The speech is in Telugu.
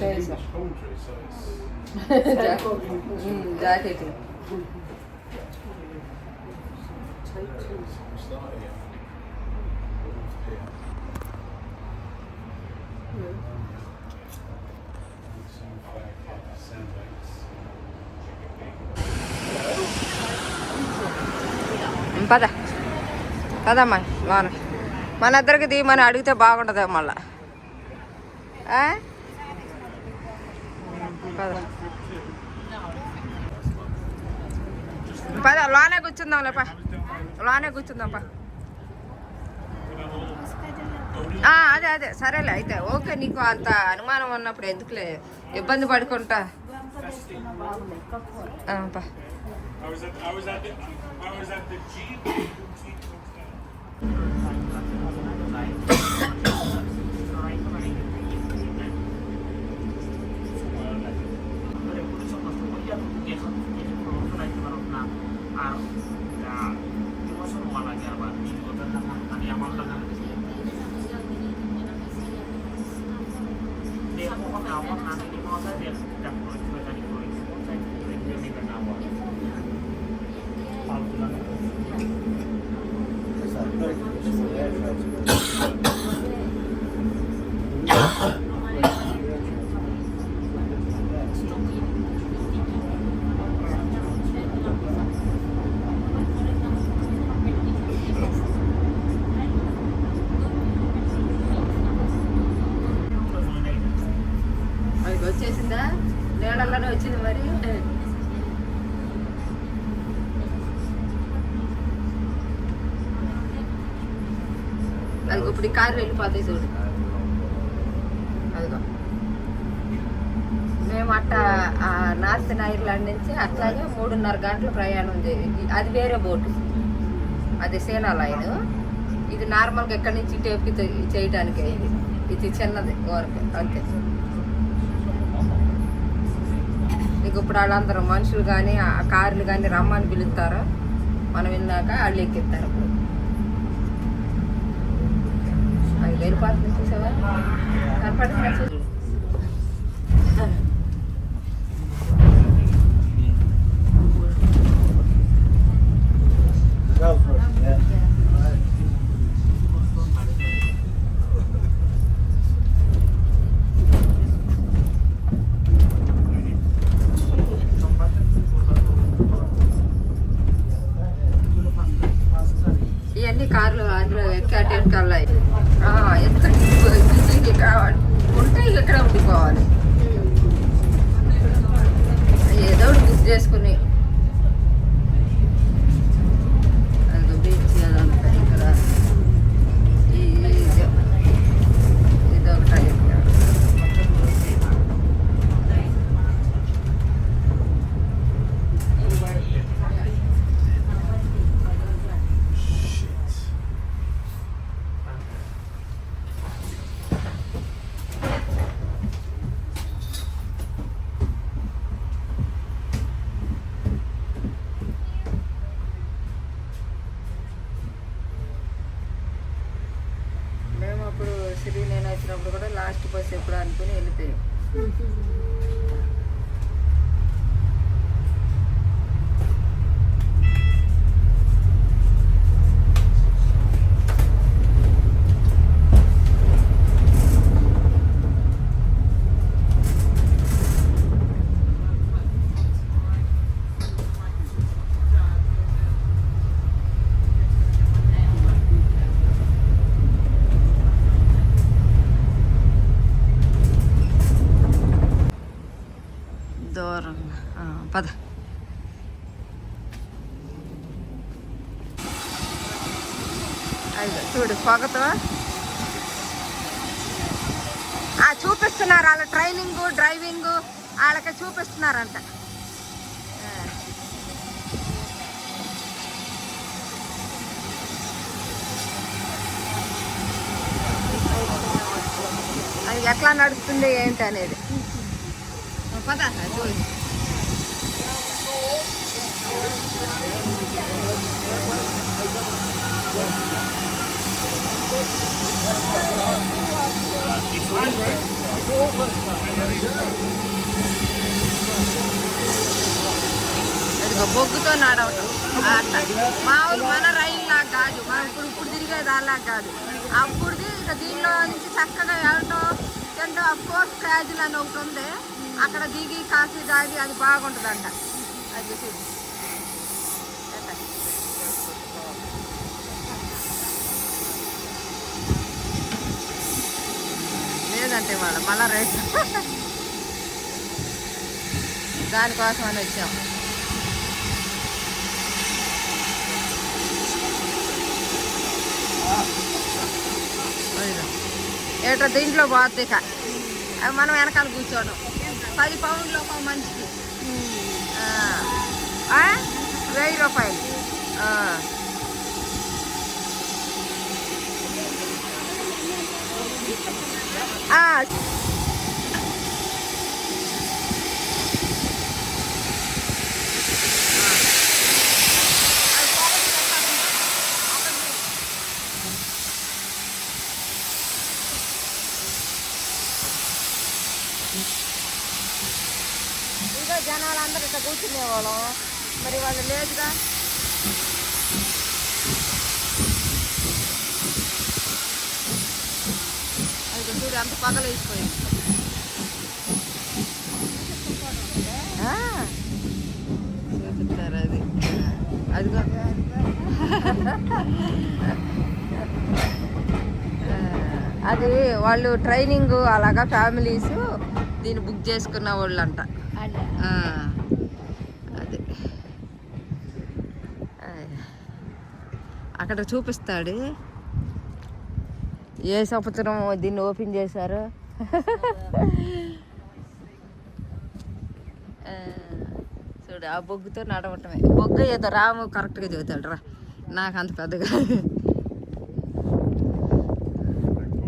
వేసాం జాకెట్. పద పదమ్మా లోన మన ఇద్దరికి తీయమని అడిగితే బాగుంటుంది మళ్ళా. పద పద లోనే కూర్చుందాంలే పా, లోనే కూర్చుందాం పా. అదే అదే సరేలే అయితే ఓకే. నీకు అంత అనుమానం ఉన్నప్పుడు ఎందుకులే ఇబ్బంది పడుకుంటా. పా వచ్చేసిందా? నీళ్ళల్లోనే వచ్చింది మరి. అదిగో ఇప్పుడు ఈ కారు వెళ్ళిపోతాయి చూడు. అదిగో మేము అట్టా నార్థన్ ఐర్లాండ్ నుంచి అట్లాగే 3.5 గంటల ప్రయాణం ఉంది. అది వేరే బోటు, అది సేనా లైన్. ఇది నార్మల్గా ఎక్కడి నుంచి టేపుకి చేయటానికి. ఇది చిన్నది వరకు అంతే. నీకు ఇప్పుడు వాళ్ళందరూ మనుషులు కానీ ఆ కార్లు కానీ రమ్మని పిలుస్తారు. మనం విన్నాక వాళ్ళు ఎక్కిస్తారు. అప్పుడు అది వెళ్ళిపోతుంది చూసావా, కనపడుతుంది. ఇవన్నీ కార్లు అందులో ఎక్కాటేం కల్లా ఎంత బిజీగా కావాలి ఉంటే ఇక్కడ ఉండిపోవాలి. ఏదో ఒకటి బుక్ చేసుకుని బీచ్ అదంతా ఇక్కడ ఇదొకటి. అప్పుడు సిరి నేను వచ్చినప్పుడు కూడా లాస్ట్ బస్ ఎప్పుడు అనుకుని వెళ్ళిపోయాం. దూరంగా పద. అయ్యో చూడు పొగతో చూపిస్తున్నారు. వాళ్ళ ట్రైనింగ్ డ్రైవింగ్ వాళ్ళకి చూపిస్తున్నారంట. అది ఎట్లా నడుస్తుంది ఏంటి అనేది. పద బొగ్గుతో నడవటం అట్లా మామూలు మన రైలు లాగా కాదు, మనం ఇప్పుడు తిరిగే దానిలాగా కాదు. అప్పుడుది ఇక దీనిలో నుంచి చక్కగా వెళ్ళటం తింటాం. అఫ్ కోర్స్ క్యాజులు అని ఒకటి ఉంది, అక్కడ దిగి కాఫీ తాగి అది బాగుంటుందంట. అది చూసి లేదంటే మళ్ళా రేట్ దానికోసం అని వచ్చాం. ఏటో దీంట్లో పోతుంది ఇక మనం వెనకాల కూర్చోవడం. 10 పౌండ్లు ఒక మనిషికి 1000 రూపాయలు. ఇదో జనాలు అందరూ ఇట్లా కూర్చునేవాళ్ళం, మరి వాళ్ళు లేదుగా. అది చూడు అంత పగలు వేసిపోయింది. చూపిస్తారు అది అదిగో. అది వాళ్ళు ట్రైనింగ్ అలాగా ఫ్యామిలీస్ దీన్ని బుక్ చేసుకున్న వాళ్ళు అంట. అదే అక్కడ చూపిస్తాడు ఏ సంవత్సరం దీన్ని ఓపెన్ చేశారు. చూడు ఆ బొగ్గుతో నడవటమే. బొగ్గు ఏదో రాము కరెక్ట్గా చెబుతాడు రా, నాకు అంత పెద్దగా